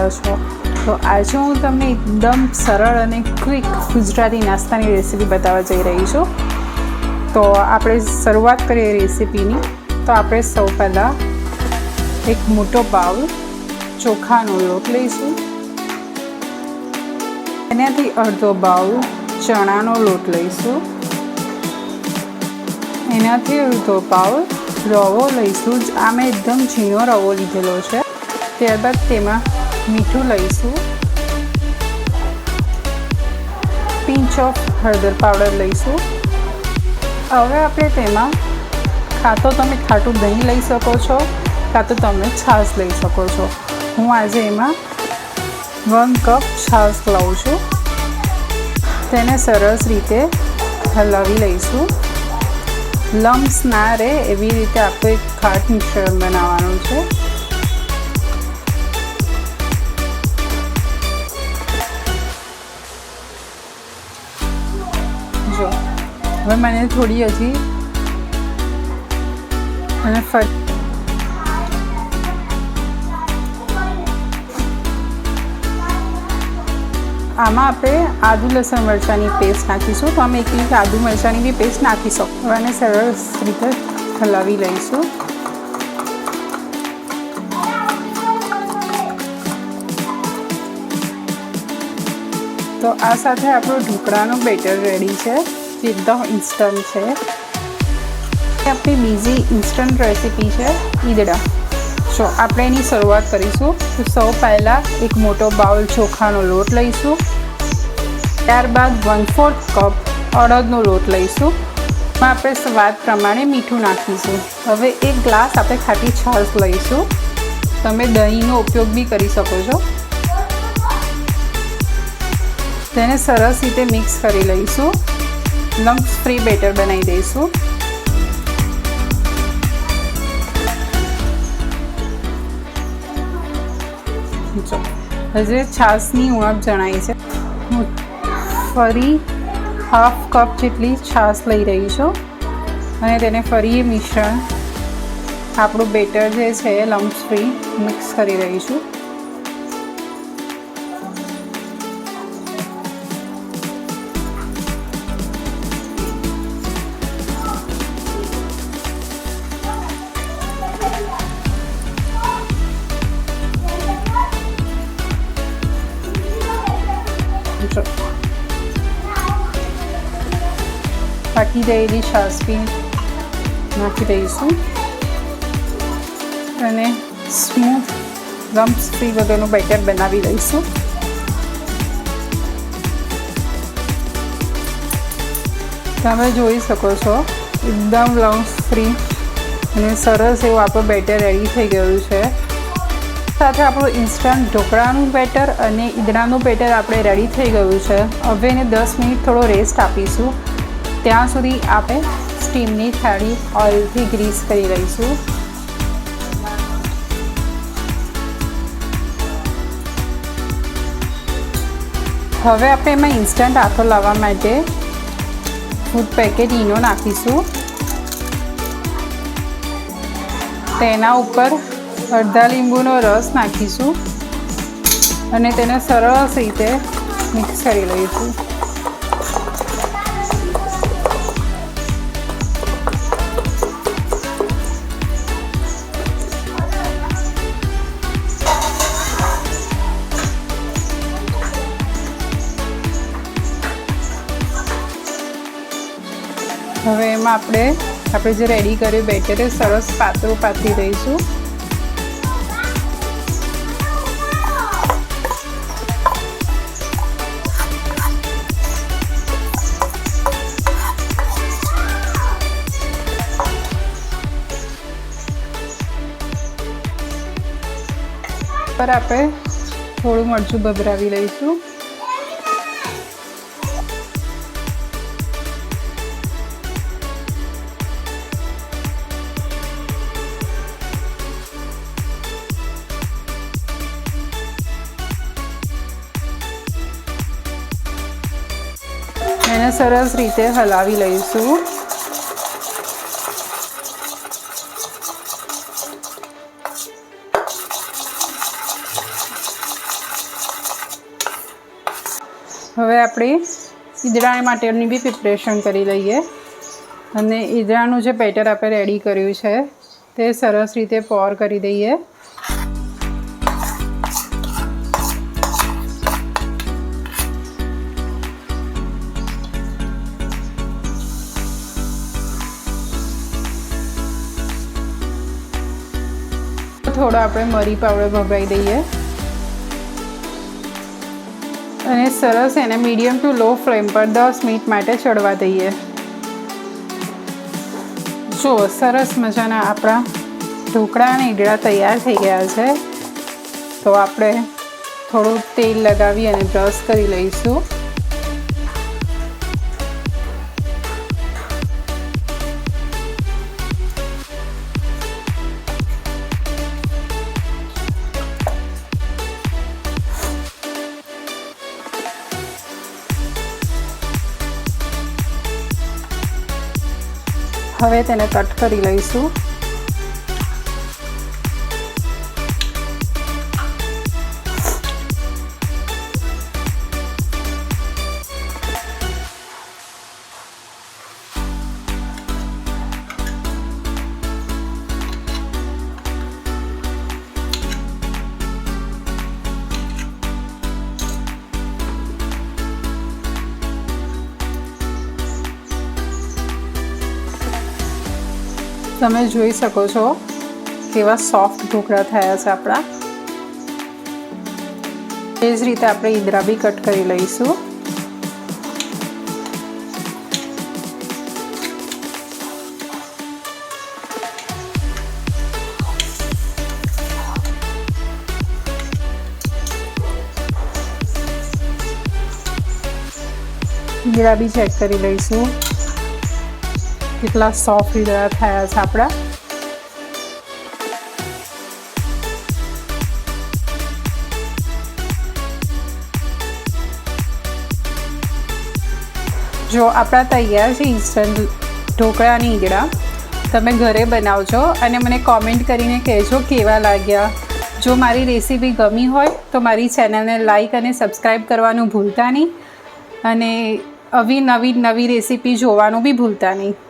રહ્યા છો। તો આજે હું તમને એકદમ સરળ અને ક્વિક ગુજરાતી નાસ્તાની રેસીપી બતાવવા જઈ રહી છું। તો આપણે શરૂઆત કરીએ રેસીપીની। તો આપણે સૌ પહેલાં એક મોટો બાઉલ ચોખાનો લોટ લઈશું, એનાથી અડધો બાઉલ ચણાનો લોટ લઈશું, એનાથી અડધો બાઉલ રવો લઈશું। આ મેં એકદમ ઝીણો રવો લીધેલો છે। ત્યારબાદ તેમાં મીઠું લઈશું, પિંચ ઓફ હળદર પાવડર લઈશું। હવે આપણે તેમાં કાં તો તમે ખાટું દહીં લઈ શકો છો, કાં તો તમે છાશ લઈ શકો છો। હું આજે એમાં 1 કપ છાશ લઉં છું। તેને સરસ રીતે હલાવી લઈશું। લમ્સ ના રહે એવી રીતે આપણે એક ખાટ મિશ્રણ બનાવવાનું છે। જો હવે મને થોડી હજી અને આમાં આપણે આદુ લસણ મરચાંની પેસ્ટ નાખીશું। તો અમે એકલી આદુ મરચાંની બી પેસ્ટ નાખી શકો અને સરસ રીતે હલાવી લઈશું। તો આ સાથે આપણું ઢોકળાનું બેટર રેડી છે, જે એકદમ ઇન્સ્ટન્ટ છે। આપણી બીજી ઇન્સ્ટન્ટ રેસીપી છે ઈદડા। જો આપણે એની શરૂઆત કરીશું। તો સૌ પહેલાં એક મોટો બાઉલ ચોખાનો લોટ લઈશું, ત્યારબાદ 1/4 કપ અડદનો લોટ લઈશું। આપણે સ્વાદ પ્રમાણે મીઠું નાખીશું। હવે 1 ગ્લાસ આપણે ખાટી છાશ લઈશું, તમે દહીંનો ઉપયોગ બી કરી શકો છો। તેને સરસ રીતે મિક્સ કરી લઈશું, લમ્સ ફ્રી બેટર બનાવી દઈશું। જો હજુ છાશની ઉણપ જણાય છે। હું ફરી 1/2 કપ જેટલી છાશ લઈ રહી છું અને તેને ફરી મિશ્રણ આપણું બેટર જે છે લમ્સ ફ્રી મિક્સ કરી રહી છું। બાકી રહેલી છાશ બી નાખી દઈશું અને સ્મૂથ લમ્સ ફ્રી વગરનું બેટર બનાવી દઈશું। તમે જોઈ શકો છો એકદમ લમ્સ ફ્રી અને સરસ એવું આપણું બેટર રેડી થઈ ગયું છે। સાથે આપણું ઇન્સ્ટન્ટ ઢોકળાનું બેટર અને ઈદડાનું બેટર આપણે રેડી થઈ ગયું છે। હવે એને 10 મિનિટ થોડો રેસ્ટ આપીશું। ત્યાં સુધી આપણે સ્ટીમની થાળી ઓઇલથી ગ્રીસ કરી લઈશું। હવે આપણે એમાં ઇન્સ્ટન્ટ આથો લાવવા માટે ફૂડ પેકેટ ઈનો નાખીશું। તેના ઉપર અડધા લીંબુનો રસ નાખીશું અને તેને સરસ રીતે મિક્સ કરી લઈશું। હવે એમાં આપણે જે રેડી કર્યું બેટર એ સરસ પાતળું પાથરી દઈશું। પર આપણે થોડું મરચું ભભરાવી લઈશું। એને સરસ રીતે હલાવી લઈશું। હવે આપણે ઈદડા માટેની બી પ્રિપરેશન કરી લઈએ અને ઈદડાનું જે બેટર આપણે રેડી કર્યું છે તે સરસ રીતે પોર કરી દઈએ. થોડો આપણે મરી પાવડર ભભરાઈ દઈએ અને સરસ એને મીડિયમ ટુ લો ફ્લેમ પર 10 મિનિટ માટે ચડવા દઈએ. જો સરસ મજાના આપણા ઢોકળા અને ઈદડા તૈયાર થઈ ગયા છે. તો આપણે થોડું તેલ લગાવી અને બ્રશ કરી લઈશું. હવે તેને કટ કરી લઈશું. તમે જોઈ શકો છો કેવા સોફ્ટ ઢોકળા થયા છે આપણા. એ જ રીતે આપણે ઈદડા બી કટ કરી લઈશું. ઈદડા બી ચેક કરી લઈશું કેટલા સોફ્ટ ઈદડા થયા છે આપણા. જો આપણા તૈયાર છે ઇન્સ્ટન્ટ ઢોકળા અને ઈદડા. તમે ઘરે બનાવજો અને મને કોમેન્ટ કરીને કહેજો કેવા લાગ્યા. જો મારી રેસીપી ગમી હોય તો મારી ચેનલને લાઈક અને સબસ્ક્રાઈબ કરવાનું ભૂલતા નહીં અને આવી નવી રેસીપી જોવાનું બી ભૂલતા નહીં.